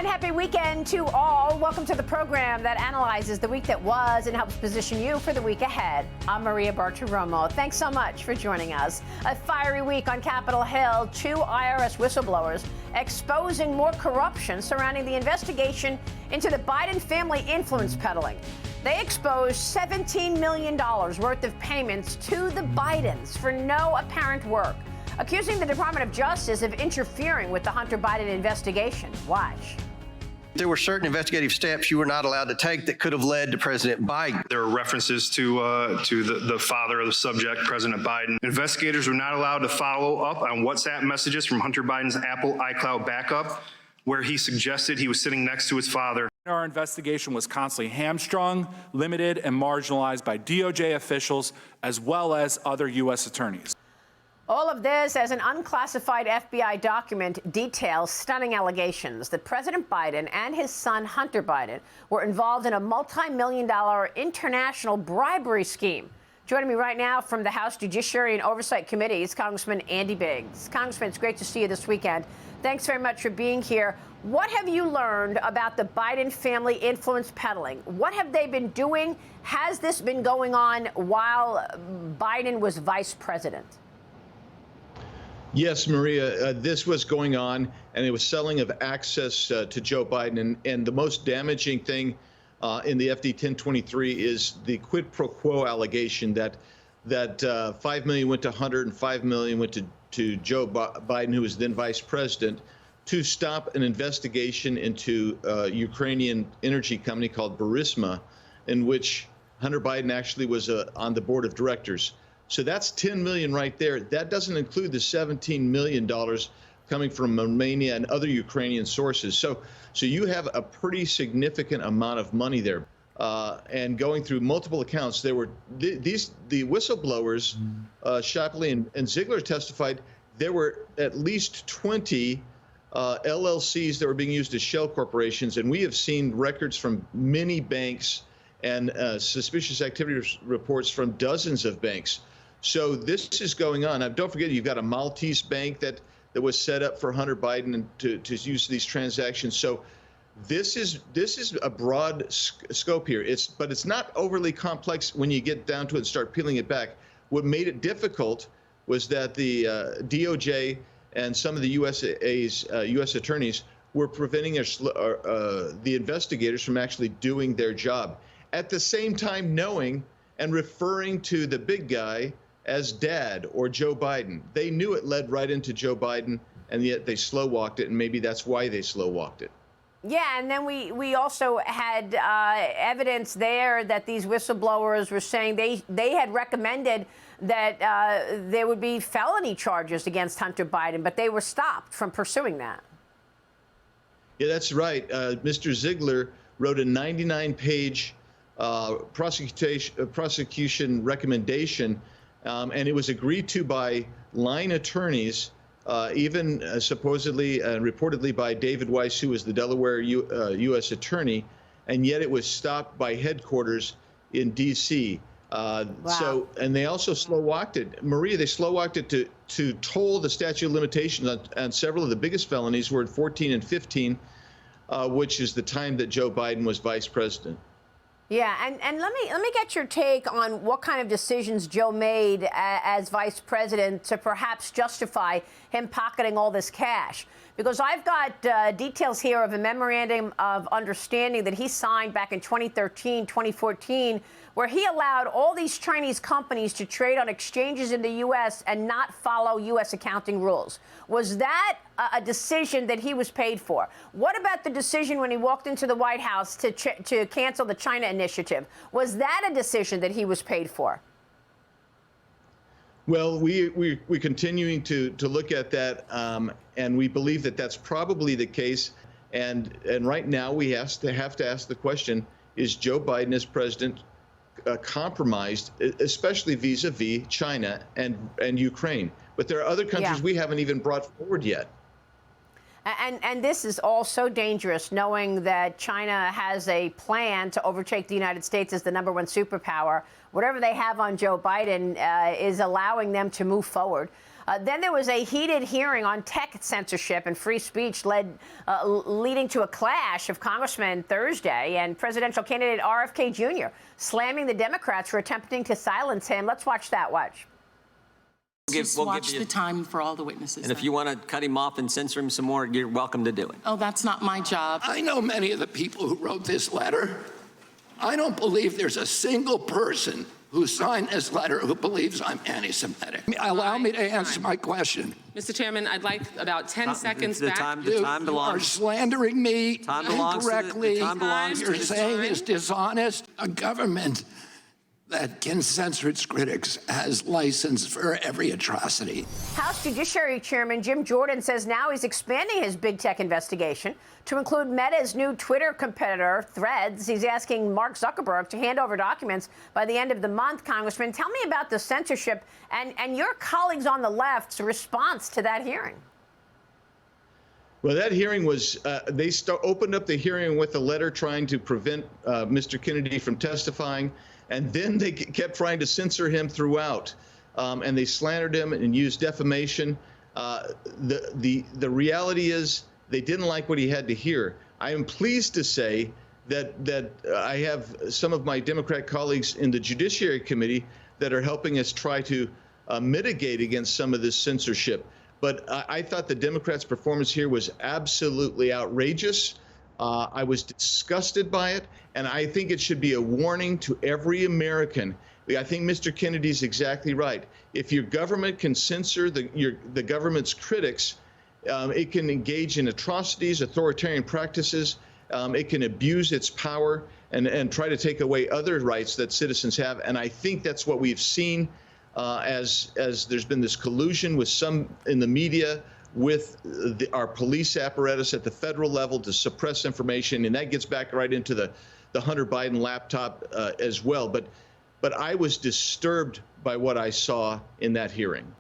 happy weekend to all. Welcome to the program that analyzes the week that was and helps position you for the week ahead. I'm Maria Bartiromo. Thanks so much for joining us. A fiery week on Capitol Hill. 2 IRS whistleblowers exposing more corruption surrounding the investigation into the Biden family influence peddling. They exposed $17 million worth of payments to the Bidens for no apparent work, accusing the Department of Justice of interfering with the Hunter Biden investigation. Watch. There were certain investigative steps you were not allowed to take that could have led to President Biden. There are references to the father of the subject, President Biden. Investigators were not allowed to follow up on WhatsApp messages from Hunter Biden's Apple iCloud backup, where he suggested he was sitting next to his father. Our investigation was constantly hamstrung, limited, and marginalized by DOJ officials as well as other U.S. attorneys. All of this as an unclassified FBI document details stunning allegations that President Biden and his son Hunter Biden were involved in a multi-million-dollar international bribery scheme. Joining me right now from the House Judiciary and Oversight Committee is Congressman Andy Biggs. Congressman, it's great to see you this weekend. Thanks very much for being here. What have you learned about the Biden family influence peddling? What have they been doing? Has this been going on while Biden was vice president? Yes, Maria, this was going on, and it was selling of access to Joe Biden. And the most damaging thing in the FD 1023 is the quid pro quo allegation that $5 million went to Hunter and $5 million went to Joe Biden, who was then vice president, to stop an investigation into a Ukrainian energy company called Burisma, in which Hunter Biden actually was on the board of directors. So that's $10 million right there. That doesn't include the $17 million coming from Romania and other Ukrainian sources. So you have a pretty significant amount of money there. And going through multiple accounts, there were the whistleblowers, Shapley and Ziegler testified, there were at least 20 LLCs that were being used as shell corporations. And we have seen records from many banks and suspicious activity reports from dozens of banks. So this is going on. Now, don't forget, you've got a Maltese bank that was set up for Hunter Biden and to use these transactions. So this is a broad scope here. But it's not overly complex when you get down to it and start peeling it back. What made it difficult was that the DOJ and some of the U.S. attorneys were preventing the investigators from actually doing their job. At the same time, knowing and referring to the big guy as Dad or Joe Biden. They knew it led right into Joe Biden, and yet they slow-walked it, and maybe that's why they slow-walked it. Yeah, and then we also had evidence there that these whistleblowers were saying they had recommended that there would be felony charges against Hunter Biden, but they were stopped from pursuing that. Yeah, that's right. Mr. Ziegler wrote a 99-page prosecution recommendation, and it was agreed to by line attorneys, even supposedly and reportedly by David Weiss, who was the Delaware U.S. attorney, and yet it was stopped by headquarters in D.C. Wow. So, and they also slow-walked it. Maria, they slow-walked it to toll the statute of limitations on several of the biggest felonies were 14 and 15, which is the time that Joe Biden was vice president. Yeah, and let me get your take on what kind of decisions Joe made as vice president to perhaps justify him pocketing all this cash. Because I've got details here of a memorandum of understanding that he signed back in 2013, 2014, where he allowed all these Chinese companies to trade on exchanges in the U.S. and not follow U.S. accounting rules. Was that a decision that he was paid for? What about the decision when he walked into the White House to cancel the China initiative? Was that a decision that he was paid for? Well, we're continuing to look at that, and we believe that that's probably the case. And right now we have to ask the question: is Joe Biden as president compromised, especially vis-a-vis China and Ukraine? But there are other countries we haven't even brought forward yet. And this is all so dangerous, knowing that China has a plan to overtake the United States as the #1 superpower. Whatever they have on Joe Biden is allowing them to move forward. Then there was a heated hearing on tech censorship and free speech leading to a clash of congressmen Thursday, and presidential candidate RFK Jr. slamming the Democrats for attempting to silence him. Let's watch that. Watch. Just watch the time for all the witnesses. And if you want to cut him off and censor him some more, you're welcome to do it. Oh, that's not my job. I know many of the people who wrote this letter. I don't believe there's a single person who signed this letter who believes I'm anti-Semitic. Allow me to answer my question. Mr. Chairman, I'd like about 10 seconds back. You are slandering me incorrectly. You're saying it's dishonest. A government that can censor its critics has license for every atrocity. House Judiciary Chairman Jim Jordan says now he's expanding his big tech investigation to include Meta's new Twitter competitor, Threads. He's asking Mark Zuckerberg to hand over documents by the end of the month. Congressman, tell me about the censorship and your colleagues on the left's response to that hearing. Well, that hearing was, they opened up the hearing with a letter trying to prevent Mr. Kennedy from testifying. And then they kept trying to censor him throughout, and they slandered him and used defamation. The reality is they didn't like what he had to hear. I am pleased to say that I have some of my Democrat colleagues in the Judiciary Committee that are helping us try to mitigate against some of this censorship. But I thought the Democrats' performance here was absolutely outrageous. I was disgusted by it, and I think it should be a warning to every American. I think Mr. Kennedy's exactly right. If your government can censor the government's critics, it can engage in atrocities, authoritarian practices. It can abuse its power and try to take away other rights that citizens have. And I think that's what we've seen as there's been this collusion with some in the media with our police apparatus at the federal level to suppress information, and that gets back right into the Hunter Biden laptop as well. But I was disturbed by what I saw in that hearing.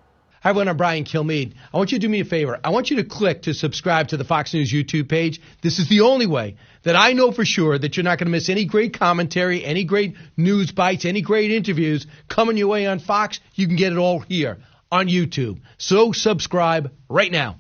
Hi, everyone. I'm Brian Kilmeade. I want you to do me a favor. I want you to click to subscribe to the Fox News YouTube page. This is the only way that I know for sure that you're not going to miss any great commentary, any great news bites, any great interviews coming your way on Fox. You can get it all here on YouTube. So subscribe right now.